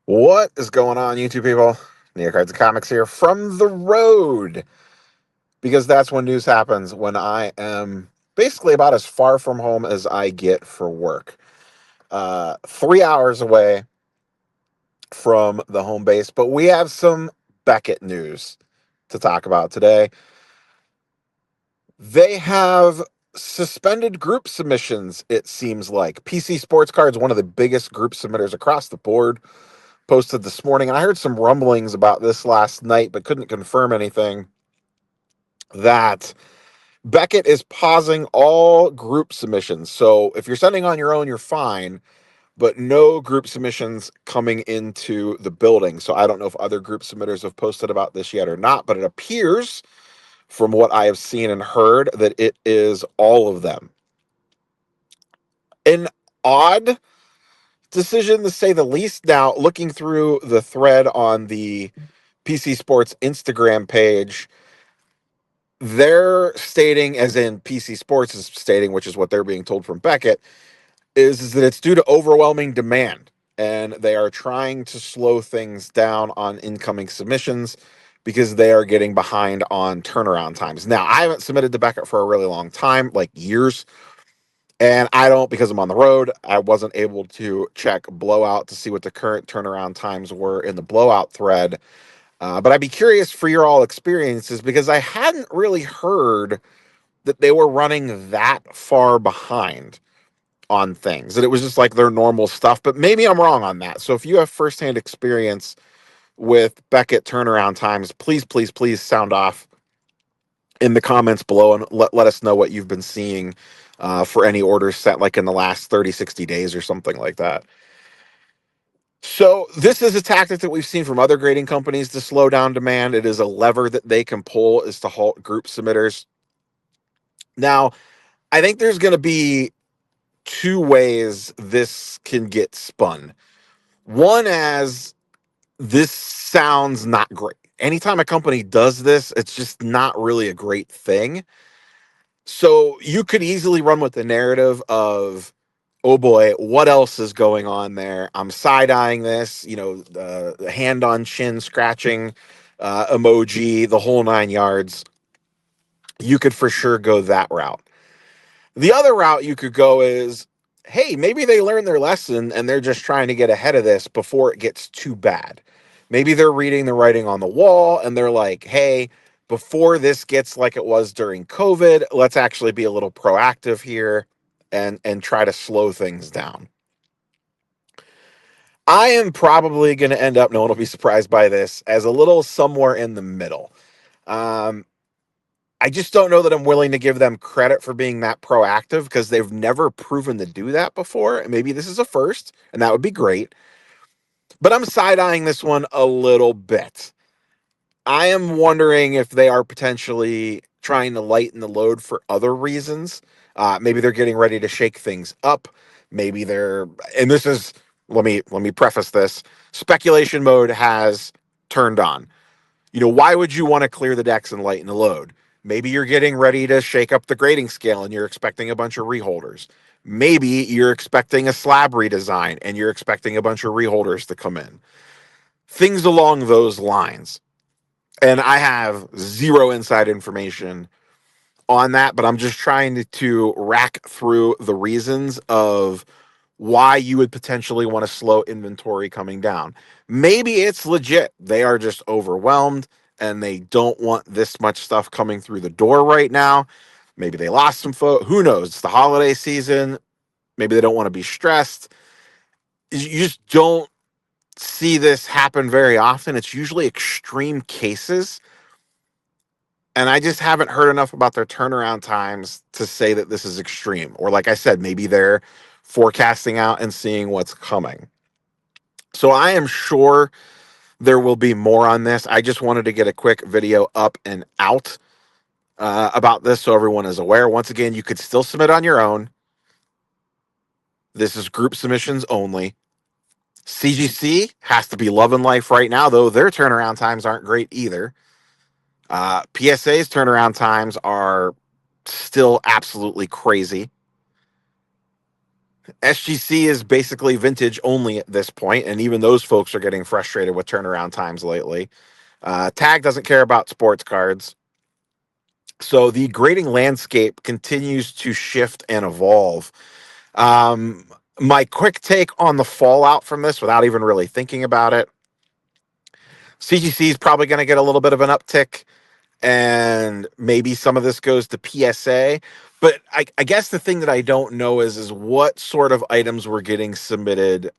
What is going on, YouTube people? Neocards of Comics here from the road. Because that's when news happens, when I am basically about as far from home as I get for work. 3 hours away from the home base, but we have some Beckett news to talk about today. They have suspended group submissions, it seems like. PC Sports Cards, one of the biggest group submitters across the board, posted this morning, and I heard some rumblings about this last night, but couldn't confirm anything, that Beckett is pausing all group submissions. So if you're sending on your own, you're fine, but no group submissions coming into the building. So I don't know if other group submitters have posted about this yet or not, but it appears from what I have seen and heard that it is all of them. An odd decision, to say the least. Now, looking through the thread on the PC Sports Instagram page, they're stating, as in PC Sports is stating, which is what they're being told from Beckett, is that it's due to overwhelming demand, and they are trying to slow things down on incoming submissions because they are getting behind on turnaround times. Now, I haven't submitted to Beckett for a really long time, like years, and I don't, because I'm on the road, I wasn't able to check Blowout to see what the current turnaround times were in the Blowout thread. But I'd be curious for your all experiences, because I hadn't really heard that they were running that far behind on things, that it was just like their normal stuff. But maybe I'm wrong on that. So if you have firsthand experience with Beckett turnaround times, please sound off in the comments below and let us know what you've been seeing for any orders set like in the last 30, 60 days or something like that. So this is a tactic that we've seen from other grading companies to slow down demand. It is a lever that they can pull, is to halt group submitters. Now, I think there's going to be two ways this can get spun. One, as this sounds not great. Anytime a company does this, it's just not really a great thing. So you could easily run with the narrative of, oh boy, what else is going on there? I'm side-eyeing this, the hand on chin scratching emoji, the whole 9 yards. You could for sure go that route. The other route you could go is, hey, maybe they learned their lesson and they're just trying to get ahead of this before it gets too bad. Maybe they're reading the writing on the wall and they're like, hey, before this gets like it was during COVID, let's actually be a little proactive here and try to slow things down. I am probably going to end up, no one will be surprised by this, as a little somewhere in the middle. Um, I just don't know that I'm willing to give them credit for being that proactive, because they've never proven to do that before. And maybe this is a first, and that would be great. But I'm side-eyeing this one a little bit. I am wondering if they are potentially trying to lighten the load for other reasons. Maybe they're getting ready to shake things up. Maybe they're, and this is, let me preface this. Speculation mode has turned on. Why would you want to clear the decks and lighten the load? Maybe you're getting ready to shake up the grading scale and you're expecting a bunch of reholders. Maybe you're expecting a slab redesign and you're expecting a bunch of reholders to come in. Things along those lines. And I have zero inside information on that, but I'm just trying to rack through the reasons of why you would potentially want to slow inventory coming down. Maybe it's legit. They are just overwhelmed and they don't want this much stuff coming through the door right now. Maybe they lost some who knows? It's the holiday season. Maybe they don't want to be stressed. You just don't see this happen very often. It's usually extreme cases. And I just haven't heard enough about their turnaround times to say that this is extreme. Or, like I said, maybe they're forecasting out and seeing what's coming. So I am sure there will be more on this. I just wanted to get a quick video up and out about this so everyone is aware. Once again, you could still submit on your own. This is group submissions only. CGC has to be loving life right now, though their turnaround times aren't great either. PSA's turnaround times are still absolutely crazy. SGC is basically vintage only at this point, and even those folks are getting frustrated with turnaround times lately. Tag doesn't care about sports cards. So the grading landscape continues to shift and evolve. Um, my quick take on the fallout from this, without even really thinking about it, CGC is probably going to get a little bit of an uptick, and maybe some of this goes to PSA. But I guess the thing that I don't know is what sort of items were getting submitted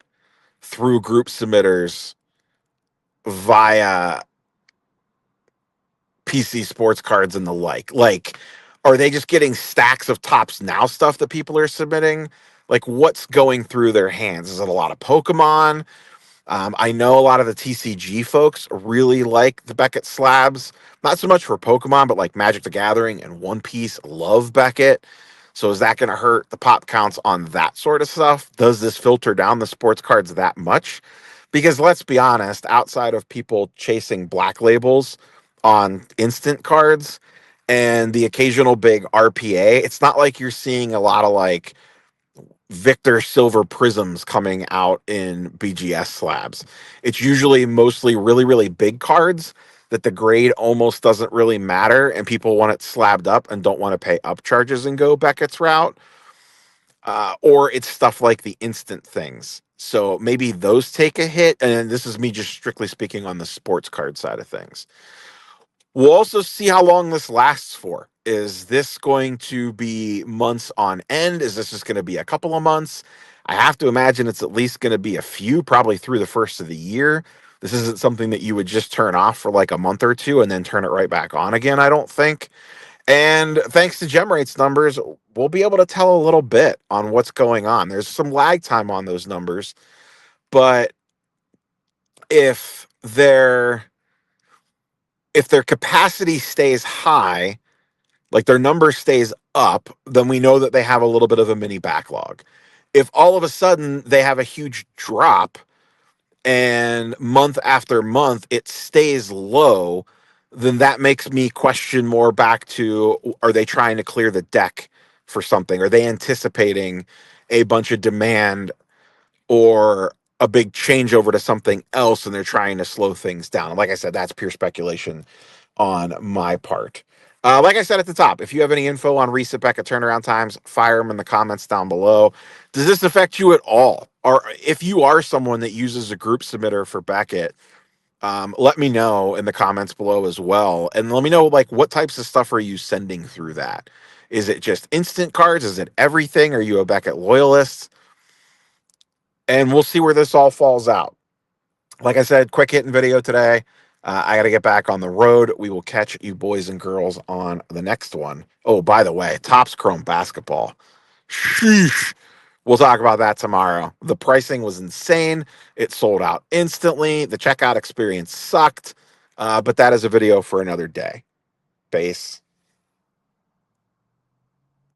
through group submitters via PC sports cards and the like. Like, are they just getting stacks of Tops Now stuff that people are submitting? Like, what's going through their hands? Is it a lot of Pokemon? I know a lot of the TCG folks really like the Beckett slabs. Not so much for Pokemon, but like Magic the Gathering and One Piece love Beckett. So is that going to hurt the pop counts on that sort of stuff? Does this filter down the sports cards that much? Because let's be honest, outside of people chasing black labels on instant cards and the occasional big RPA, it's not like you're seeing a lot of like Victor Silver Prisms coming out in BGS slabs. It's usually mostly really, really big cards that the grade almost doesn't really matter, and people want it slabbed up and don't want to pay up charges and go Beckett's route. Or it's stuff like the instant things. So maybe those take a hit. And this is me just strictly speaking on the sports card side of things. We'll also see how long this lasts for. Is this going to be months on end? Is this just going to be a couple of months? I have to imagine it's at least going to be a few, probably through the first of the year. This isn't something that you would just turn off for like a month or two and then turn it right back on again, I don't think. And thanks to GemRate's numbers, we'll be able to tell a little bit on what's going on. There's some lag time on those numbers, but if their if their capacity stays high, like their number stays up, then we know that they have a little bit of a mini backlog. If all of a sudden they have a huge drop and month after month it stays low, then that makes me question more back to, are they trying to clear the deck for something? Are they anticipating a bunch of demand or a big changeover to something else and they're trying to slow things down? Like I said, that's pure speculation on my part. Like I said at the top, if you have any info on recent Beckett turnaround times, fire them in the comments down below. Does this affect you at all? Or if you are someone that uses a group submitter for Beckett, let me know in the comments below as well. And let me know, like, what types of stuff are you sending through that? Is it just instant cards? Is it everything? Are you a Beckett loyalist? And we'll see where this all falls out. Like I said, quick hitting video today. I got to get back on the road. We will catch you boys and girls on the next one. Oh, by the way, Topps Chrome basketball. Sheesh. We'll talk about that tomorrow. The pricing was insane. It sold out instantly. The checkout experience sucked. But that is a video for another day. Base.